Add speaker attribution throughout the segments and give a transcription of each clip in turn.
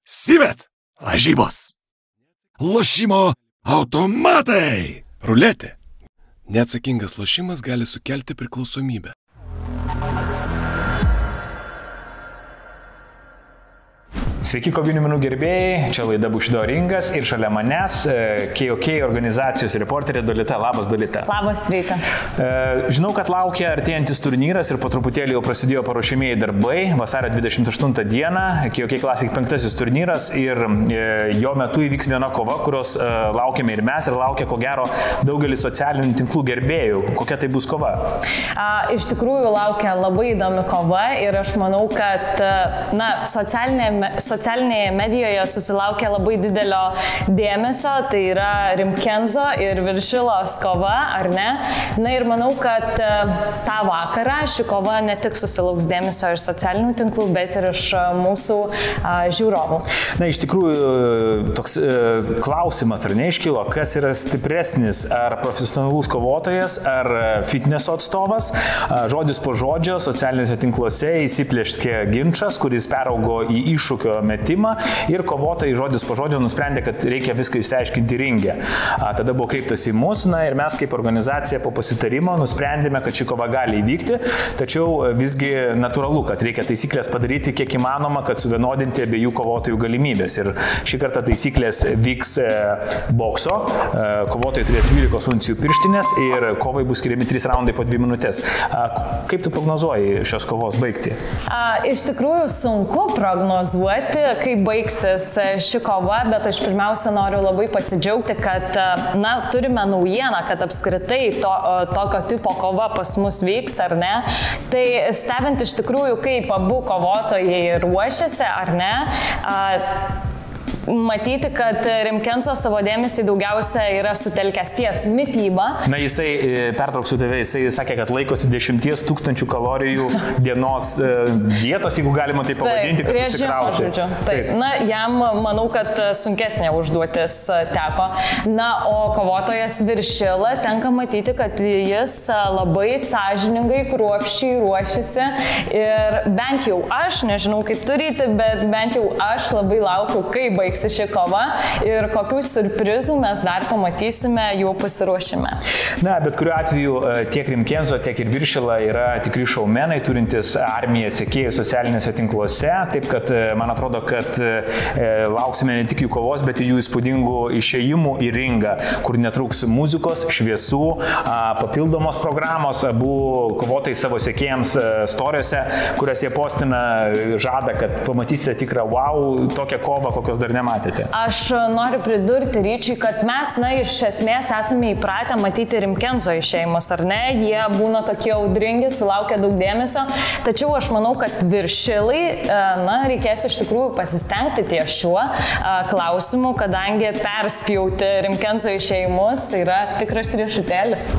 Speaker 1: Sivet. Lažybos. Lošimo automatai. Ruletė. Neatsakingas lošimas gali sukelti priklausomybę.
Speaker 2: Sveiki, kovinių menų gerbėjai, čia laida Bushido ringas ir šalia manęs KOK organizacijos reporterė Dolita. Labas, Dolita.
Speaker 3: Labas, ryta.
Speaker 2: Žinau, kad laukia artėjantis turnyras ir po truputėlį jau prasidėjo paruošimieji darbai. Vasario 28 dieną KOK Classic 5 turnyras ir jo metu įvyks viena kova, kurios laukiame ir mes, ir laukia ko gero daugelis socialinių tinklų gerbėjų. Kokia tai bus kova?
Speaker 3: Iš tikrųjų laukia labai įdomi kova ir aš manau, kad socialinėje medijoje susilaukė labai didelio dėmesio, tai yra Rimkenzo ir Viršilos kova, ar ne? Na ir manau, kad tą vakarą ši kova ne tik susilauks dėmesio iš socialinių tinklų, bet ir iš mūsų žiūrovų.
Speaker 2: Na, iš tikrųjų, toks klausimas, ar neiškilo, kas yra stipresnis, ar profesionalus kovotojas, ar fitneso atstovas. Žodis po žodžio socialiniuose tinkluose įsiplieškė ginčas, kuris peraugo į iššūkio metimą ir kovotojai žodis po žodžio nusprendė, kad reikia viską išsiaiškinti ringe. Tada buvo kreiptas į mus, ir mes kaip organizacija po pasitarimo nusprendėme, kad ši kova gali įvykti, tačiau visgi natūralu, kad reikia taisyklės padaryti kiek įmanoma, kad suvienodinti abiejų kovotojų galimybės. Ir šį kartą taisyklės vyks bokso, kovotojai turės 12 uncijų pirštinės ir kovai bus skiriami 3 raundai po 2 minutės. Kaip tu prognozuoji šios kovos baigti?
Speaker 3: Iš tikrųjų sunku prognozuoti, kaip baigsis ši kova, bet aš pirmiausia noriu labai pasidžiaugti, kad turime naujieną, kad apskritai tokio tipo kova pas mus vyks, ar ne. Tai stebint iš tikrųjų, kaip abu kovotojai ruošiasi, ar ne, matyti, kad Rimkenzo savo dėmesį daugiausia yra sutelkęs ties mitybą.
Speaker 2: Na, jisai, pertrauksiu tave, jisai sakė, kad laikosi 10 000 kalorijų dienos dietos, jeigu galima tai pavadinti, kad įsikrauti.
Speaker 3: Taip. Na, jam manau, kad sunkesnė užduotis teko. Na, o kovotojas Viršila tenka matyti, kad jis labai sąžiningai, kruopščiai ruošiasi ir bent jau aš, nežinau kaip turite, bet bent jau aš labai laukiu, kaip baigsis ši kova ir kokių surprizų mes dar pamatysime jų pasiruošime.
Speaker 2: Na, bet kuriuo atveju tiek Rimkenzo, tiek ir Viršila yra tikri šaumenai, turintis armiją sekėjų socialiniuose tinkluose, taip kad man atrodo, kad lauksime ne tik jų kovos, bet ir jų įspūdingų išėjimų į ringą, kur netrūks muzikos, šviesų, papildomos programos. Abu kovotojai savo sekėjams storiuose, kurias jie postina, žada, kad pamatysite tikrą wow, tokią kovą, kokios dar nematėte.
Speaker 3: Aš noriu pridurti ryčiui, kad mes, iš esmės esame įpratę matyti Rimkenzo išėjimus, ar ne? Jie būna tokie audringi, sulaukia daug dėmesio, tačiau aš manau, kad Viršilai, reikės iš tikrųjų pasistengti ties šiuo klausimu, kadangi perspjauti Rimkenzo išėjimus yra tikras riešutėlis.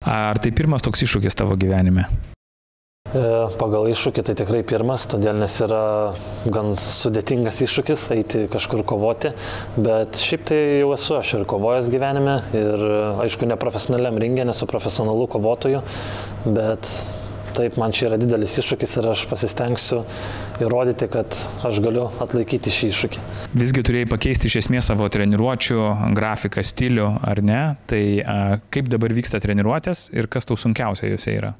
Speaker 2: Ar tai pirmas toks iššūkis tavo gyvenime?
Speaker 4: Pagal iššūkį tai tikrai pirmas, todėl nes yra gan sudėtingas iššūkis eiti kažkur kovoti, bet šiaip tai jau esu aš ir kovojęs gyvenime ir aišku ne profesionaliam ringe, nesu profesionalų kovotojų, bet taip man čia yra didelis iššūkis ir aš pasistengsiu įrodyti, kad aš galiu atlaikyti šį iššūkį.
Speaker 2: Visgi turėjai pakeisti iš esmės savo treniruočių, grafiką, stilių, ar ne? Tai kaip dabar vyksta treniruotės ir kas tau sunkiausia juose yra?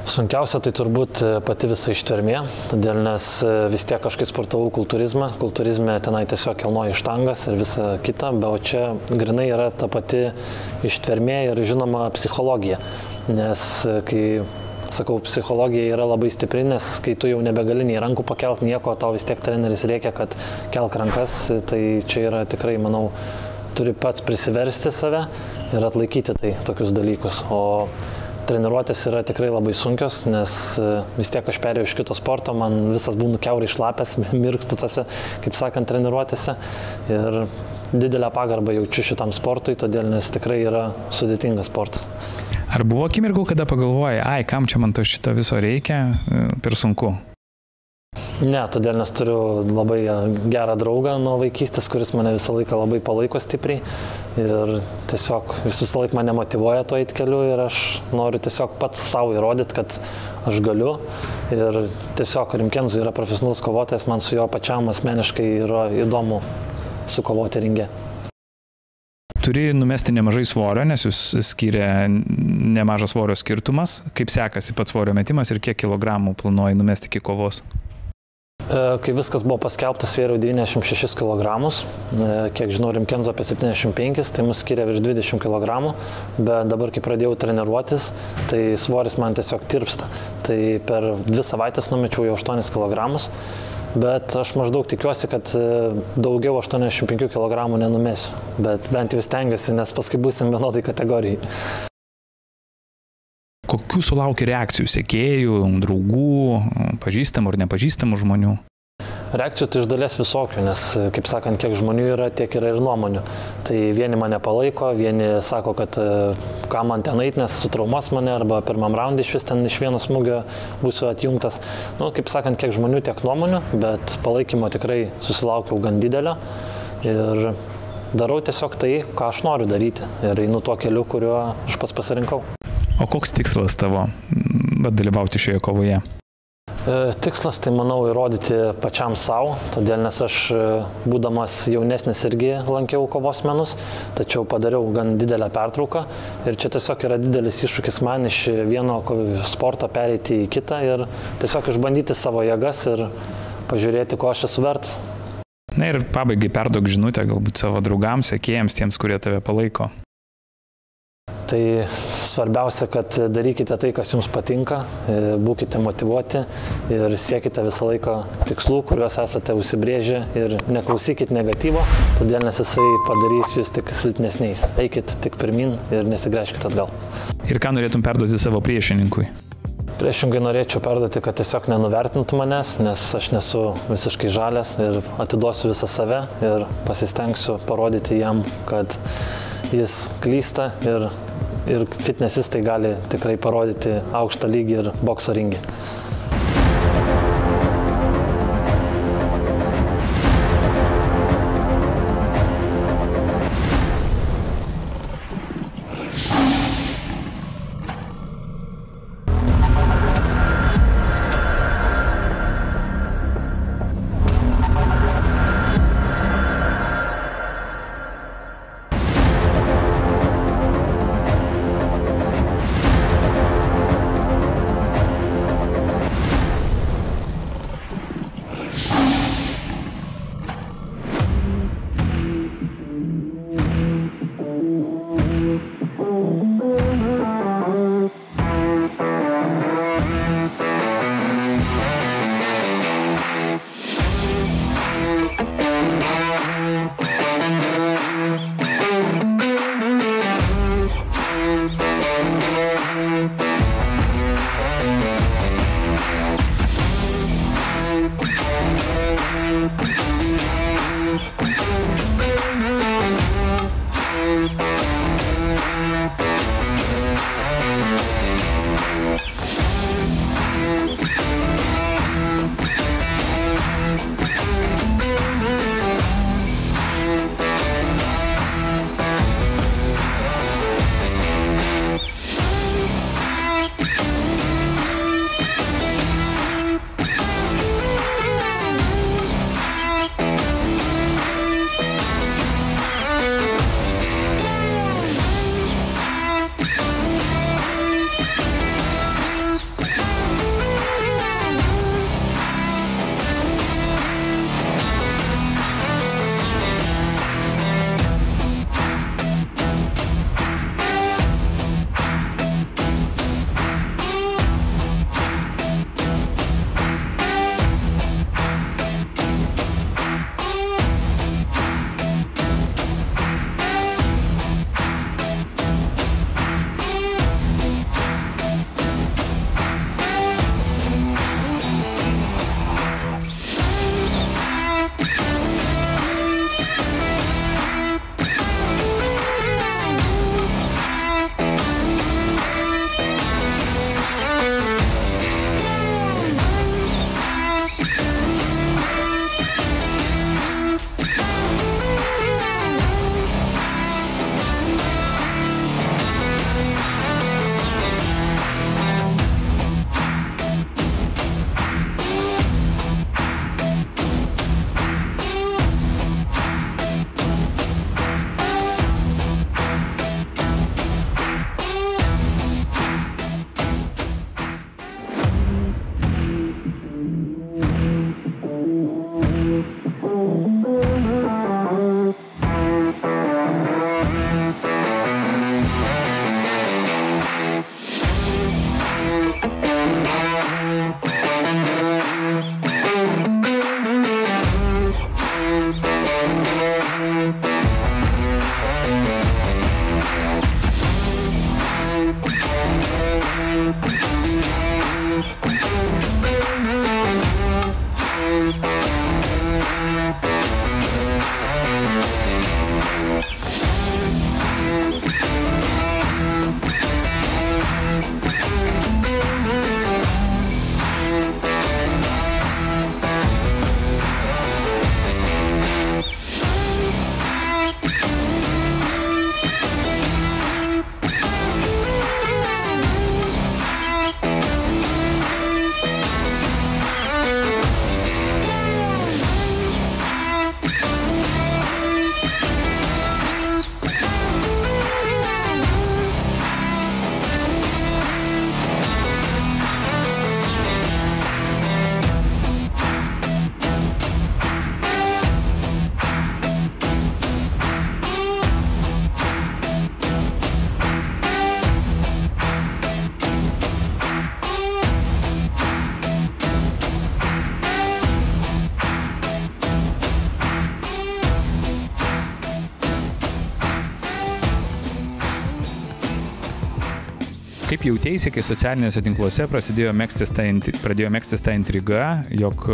Speaker 4: Sunkiausia tai turbūt pati visa ištvermė, todėl nes vis tiek kažkaip sportavau kultūrizmą. Kultūrizme tenai tiesiog kelnoji štangas ir visa kita, bet o čia grinai yra ta pati ištvermė ir žinoma psichologija. Nes kai, sakau, psichologija yra labai stipri, nes kai tu jau nebegali nei rankų pakelt nieko, tau vis tiek treneris reikia, kad kelk rankas, tai čia yra tikrai, manau, turi pats prisiversti save ir atlaikyti tai tokius dalykus. O treniruotės yra tikrai labai sunkios, nes vis tiek aš perėjau iš kito sporto, man visas būnu kiaurai šlapęs, mirkstu tose, kaip sakant, treniruotėse. Ir didelę pagarbą jaučiu šitam sportui, todėl nes tikrai yra sudėtingas sportas.
Speaker 2: Ar buvo akimirkų, kada pagalvojai, kam čia man to šito viso reikia, per sunku?
Speaker 4: Ne, todėl nes turiu labai gerą draugą nuo vaikystės, kuris mane visą laiką labai palaiko stipriai ir tiesiog jis visą laiką mane motyvuoja to eiti keliu ir aš noriu tiesiog pats savo įrodyti, kad aš galiu ir tiesiog Rimkėnzu yra profesionalus kovotojas, man su juo pačiam asmeniškai yra įdomu sukovoti ringe.
Speaker 2: Turi numesti nemažai svorio, nes jūs skyrė nemažas svorio skirtumas. Kaip sekasi pats svorio metimas ir kiek kilogramų planuoji numesti iki kovos?
Speaker 4: Kai viskas buvo paskelbtas, svėriau 96 kg, kiek žinau, Rimkėnzu apie 75, tai mus skiria virš 20 kg, bet dabar, kai pradėjau treniruotis, tai svoris man tiesiog tirpsta. Tai per 2 savaitės numečiau jau 8 kg, bet aš maždaug tikiuosi, kad daugiau 85 kg nenumesiu, bet bent jau stengiuosi, nes paskui būsim vienodai kategorijai.
Speaker 2: Kokių sulaukia reakcijų sekėjų, draugų, pažįstamų ar nepažįstamų žmonių?
Speaker 4: Reakcijų tai iš dalies visokių, nes, kaip sakant, kiek žmonių yra, tiek yra ir nuomonių. Tai vieni mane palaiko, vieni sako, kad ką man ten eit, nes sutraumos mane, arba pirmam raundui iš vis ten iš vieno smūgio būsiu atjungtas. Nu, kaip sakant, kiek žmonių, tiek nuomonių, bet palaikymo tikrai susilaukiau gan didelio ir darau tiesiog tai, ką aš noriu daryti ir einu tuo keliu, kuriuo aš pats pasirinkau.
Speaker 2: O koks tikslas tavo dalyvauti šioje kovoje?
Speaker 4: Tikslas tai, manau, įrodyti pačiam savo, todėl nes aš, būdamas jaunesnis, irgi lankiau kovos menus, tačiau padariau gan didelę pertrauką ir čia tiesiog yra didelis iššūkis man iš vieno sporto pereiti į kitą ir tiesiog išbandyti savo jėgas ir pažiūrėti, ko aš esu vertas.
Speaker 2: Na ir pabaigai perduok žinutę galbūt savo draugams, sekėjams, tiems, kurie tave palaiko.
Speaker 4: Tai svarbiausia, kad darykite tai, kas jums patinka, būkite motyvuoti ir siekite visą laiką tikslų, kuriuos esate užsibrėžę ir neklausykit negatyvo, todėl nes jisai padarys jūs tik silpnesniais. Eikit tik pirmin ir nesigręžkit atgal.
Speaker 2: Ir ką norėtum perduoti savo priešininkui?
Speaker 4: Priešingai norėčiau perduoti, kad tiesiog nenuvertintų manęs, nes aš nesu visiškai žalias ir atiduosiu visą save ir pasistengsiu parodyti jam, kad jis klysta ir fitnesistai gali tikrai parodyti aukštą lygį ir bokso ringį.
Speaker 2: Kaip jautėsi, kai socialiniuose tinkluose pradėjo megztis ta intriga, jog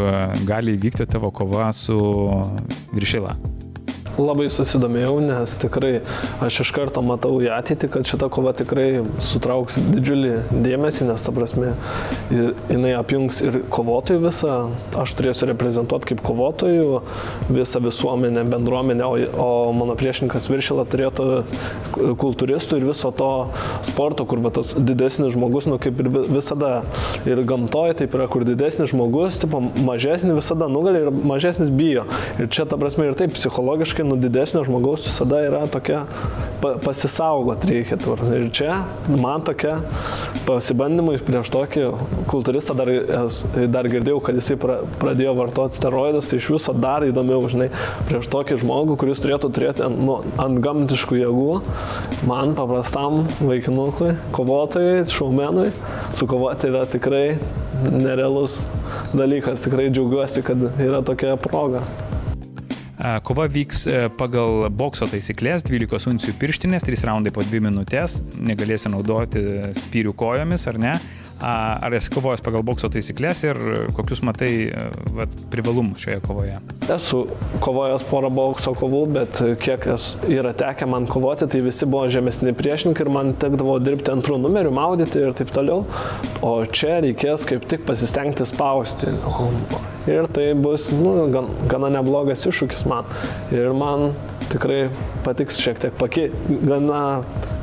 Speaker 2: gali įvykti tavo kova su Viršila?
Speaker 5: Labai susidomėjau, nes tikrai aš iš karto matau į ateitį, kad šita kova tikrai sutrauks didžiulį dėmesį, nes ta prasme jinai apjungs ir kovotojų visą, aš turėsiu reprezentuoti kaip kovotojų visą visuomenę, bendruomenę, o mano priešininkas Viršila turėtų kultūristų ir viso to sporto, kur tas didesnis žmogus, nu kaip ir visada ir gamtoje taip yra, kur didesnis žmogus, tipo, mažesnį visada nugali ir mažesnis bijo. Ir čia ta prasme ir taip psichologiškai nuo didesnio žmogaus visada yra tokia pasisaugot reikia. Ir čia man tokia pasibandymai prieš tokį kultūristą dar girdėjau, kad jisai pradėjo vartoti steroidus, tai iš viso dar įdomiau, žinai, prieš tokį žmogų, kuris turėtų turėti ant gamtiškų jėgų, man paprastam vaikinukui, kovotojai, šaumenui, sukovoti yra tikrai nerealus dalykas. Tikrai džiaugiuosi, kad yra tokia proga.
Speaker 2: Kova vyks pagal bokso taisyklės, 12 uncijų pirštinės, 3 raundai po 2 minutės, negalėsi naudoti spyrių kojomis, ar ne? Ar esi kovojęs pagal bokso taisyklės ir kokius matai privalumus šioje kovoje?
Speaker 5: Esu kovojęs porą bokso kovų, bet kiek yra tekę man kovoti, tai visi buvo žemesni priešininkai ir man tekdavo dirbti antrų numerių, maudyti ir taip toliau. O čia reikės kaip tik pasistengti spausti. Ir tai bus gana neblogas iššūkis man. Ir man tikrai patiks šiek tiek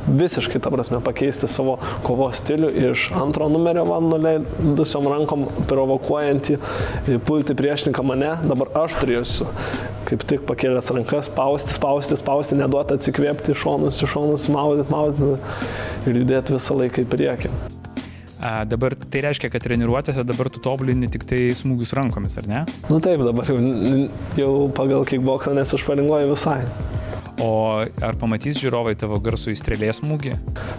Speaker 5: visiškai, ta prasme, pakeisti savo kovos stilių iš antro numerio man nuleidusiom rankom provokuojantį pulti priešininką mane. Dabar aš turėsiu kaip tik pakėlęs rankas spausti, neduoti atsikvėpti iš šonus, maudyti ir judėti visą laiką į priekį.
Speaker 2: Dabar tai reiškia, kad treniruotėse dabar tu tobulini tik tai smūgius rankomis, ar ne?
Speaker 5: Nu taip, dabar jau pagal kickboksą nesišparinguoju visai.
Speaker 2: O ar pamatys žiūrovai tavo garsų įstrėlės smūgį?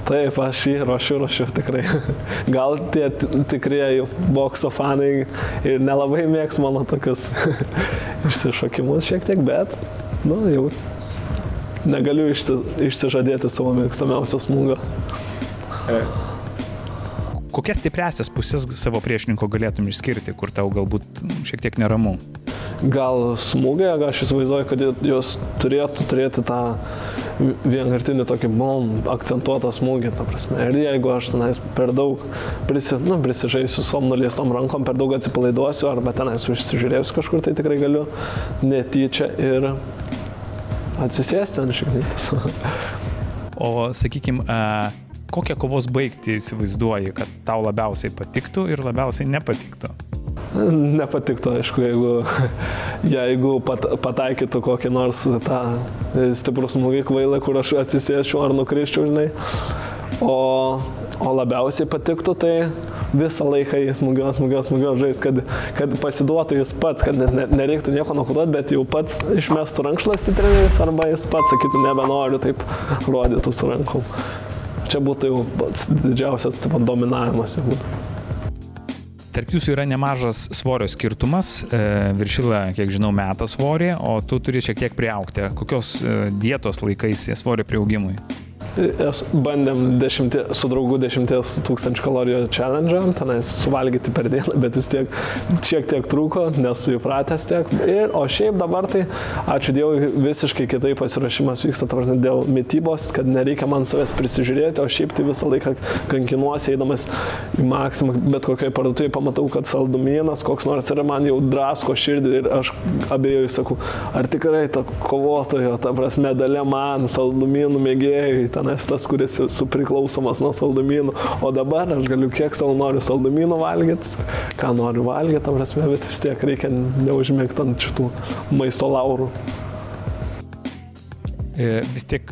Speaker 5: Taip, aš jį ruošiu tikrai. Gal tie tikrieji bokso fanai ir nelabai mėgs mano tokius išsišokimus šiek tiek, bet jau negaliu išsižadėti savo mėgstamiausio smūgio.
Speaker 2: Kokias stipriasias pusės savo priešininko galėtum išskirti, kur tau galbūt šiek tiek neramu?
Speaker 5: Gal smūgiai, aš įsivaizduoju, kad jos turėtų turėti tą vienkartinį tokį akcentuotą smūgį, ta prasme. Ir jeigu aš tenais per daug prisižaisiu su nuleistom rankom, per daug atsipalaiduosiu arba tenais užsižiūrėsiu kažkur, tai tikrai galiu netyčia ir atsisėsti ant šiknytės.
Speaker 2: O sakykim, kokią kovos baigtį įsivaizduoji, kad tau labiausiai patiktų ir labiausiai nepatiktų?
Speaker 5: Nepatiktų, aišku, jeigu pataikytų kokį nors tą stiprų smūgį kvailą, kur aš atsisėsčiau ar nukrisčiau, žinai. O labiausiai patiktų, tai visą laiką jis smūgiuos žais, kad pasiduotų jis pats, kad nereiktų nieko nukoduoti, bet jau pats išmestų rankšluostį treneris arba jis pats sakytų, nebenoriu, taip rodytų su rankom. Čia būtų jau pats didžiausias dominavimas.
Speaker 2: Tarp jūsų yra nemažas svorio skirtumas. Viršila, kiek žinau, meta svorį, o tu turi šiek tiek priaugti. Kokios dietos laikaisi svorio priaugimui?
Speaker 5: Bandėm su draugu 10 000 kalorijų challenge, tenais suvalgyti per dieną, bet vis tiek šiek tiek trūko, nesu įpratęs tiek. O šiaip dabar tai, ačiū Dievui, visiškai kitaip pasiruošimas vyksta dėl mitybos, kad nereikia man savęs prisižiūrėti, o šiaip tai visą laiką kankinuosi, eidamas į maksimą, bet kokioje parduotuvėje pamatau, kad saldumynas koks nors yra, man jau drasko širdį ir aš abejoju, sakau, ar tikrai ta kovotojo, ta prasme, dalia man, saldumynų mėgėjai, tenais tas, kuris su priklausomas nuo saldumynų, o dabar aš galiu kiek savo noriu saldumynų valgyti, ką noriu valgyti, ta prasme, bet vis tiek reikia neužmėgti ant šitų maisto laurų.
Speaker 2: Vis tiek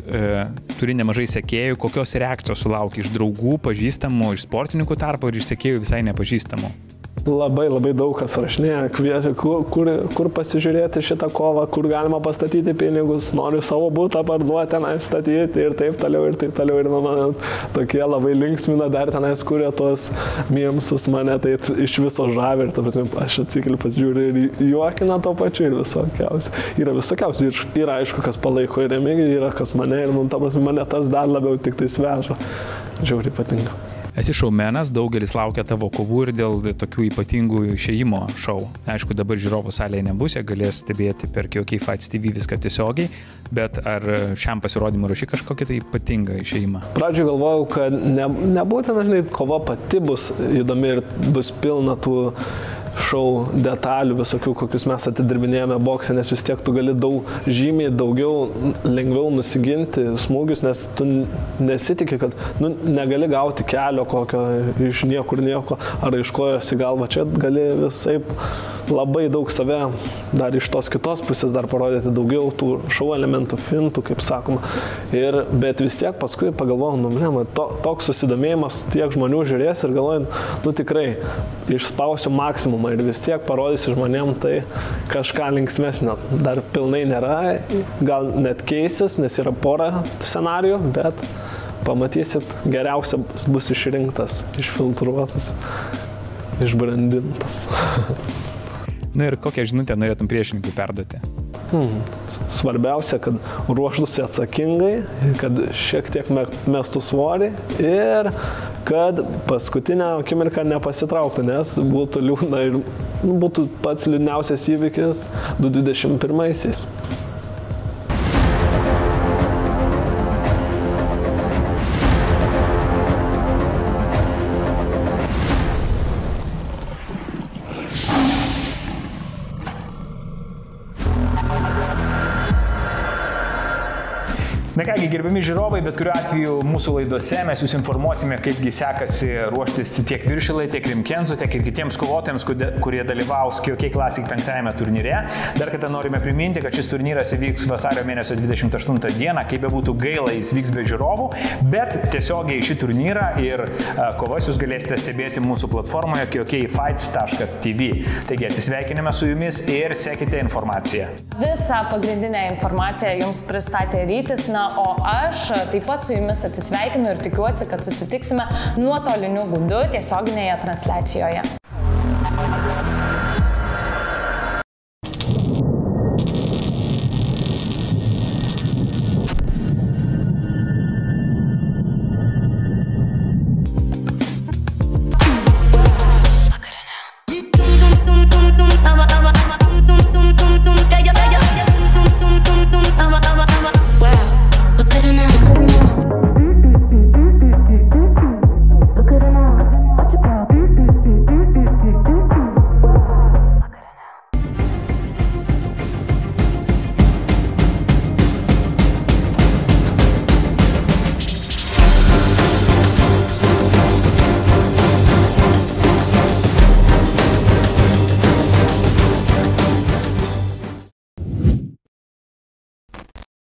Speaker 2: turi nemažai sekėjų, kokios reakcijos sulaukia iš draugų, pažįstamų, iš sportininkų tarpo ir iš sekėjų visai nepažįstamų?
Speaker 5: Labai daug kas rašinėja, kviečia, kur pasižiūrėti šitą kovą, kur galima pastatyti pinigus, noriu savo butą parduoti, tenais statyti ir taip toliau. Ir man tokie labai linksmina, dar tenais kuria tos mėmsus mane, tai iš viso žavi ir aš atsikeliu pasižiūriu ir juokina to pačiu ir visokiausiai. Yra visokiausiai, yra aišku, kas palaiko ir Remigijų, yra kas mane ir mane tas dar labiau tik tai sveža. Žiauriai patinka.
Speaker 6: Esi šaumenas, daugelis laukia tavo kovų ir dėl tokių ypatingų išėjimo šou. Aišku, dabar žiūrovų salėje nebus, jie galės stebėti per KOK Fights TV viską tiesiogiai, bet ar šiam pasirodymui ruoši kažkokį tai ypatingą išėjimą?
Speaker 5: Pradžioje galvojau, kad nebūtina, žinai, kova pati bus įdomi ir bus pilna tų šou detalių visokių, kokius mes atidirbinėjame bokse, nes vis tiek tu gali žymiai daugiau, lengviau nusiginti smūgius, nes tu nesitikė, kad negali gauti kelio kokio iš niekur nieko ar iš kojos į galvą. Čia gali visai labai daug save dar iš tos kitos pusės dar parodyti daugiau tų šou elementų, fintų, kaip sakoma. Bet vis tiek paskui pagalvojau, toks susidomėjimas, tiek žmonių žiūrės ir galvojant, tikrai išspausiu maksimumą ir vis tiek parodysiu žmonėm tai kažką linksmesnio. Dar pilnai nėra, gal net keisis, nes yra pora scenarijų, bet pamatysit, geriausia bus išrinktas, išfiltruotas, išbrandintas.
Speaker 6: Na ir kokią žinutę norėtum priešininkui perduoti?
Speaker 5: Svarbiausia, kad ruoštųsi atsakingai, kad šiek tiek mestų svorį ir kad paskutinę akimirką nepasitrauktų, nes būtų liūdna ir būtų pats liūdniausias įvykis 2021-aisiais.
Speaker 2: Na kągi, gerbiami žiūrovai, bet kuriuo atveju mūsų laidose mes jūs informuosime, kaipgi sekasi ruoštis tiek Viršilai, tiek Rimkenzo, tiek ir kitiems kovotojams, kurie dalyvaus KOK Classic 5-ame turnyre. Dar kartą norime priminti, kad šis turnyras įvyks vasario mėnesio 28 dieną, kaip bebūtų gaila, jis vyks be žiūrovų, bet tiesiogiai šį turnyrą ir kovas jūs galėsite stebėti mūsų platformoje kokfights.tv. Taigi atsisveikinime su jumis ir sekite informaciją.
Speaker 3: Visą pagrindinę informaciją jums pristatė Rytis, o aš taip pat su jumis atsisveikinu ir tikiuosi, kad susitiksime nuotoliniu būdu tiesioginėje transliacijoje.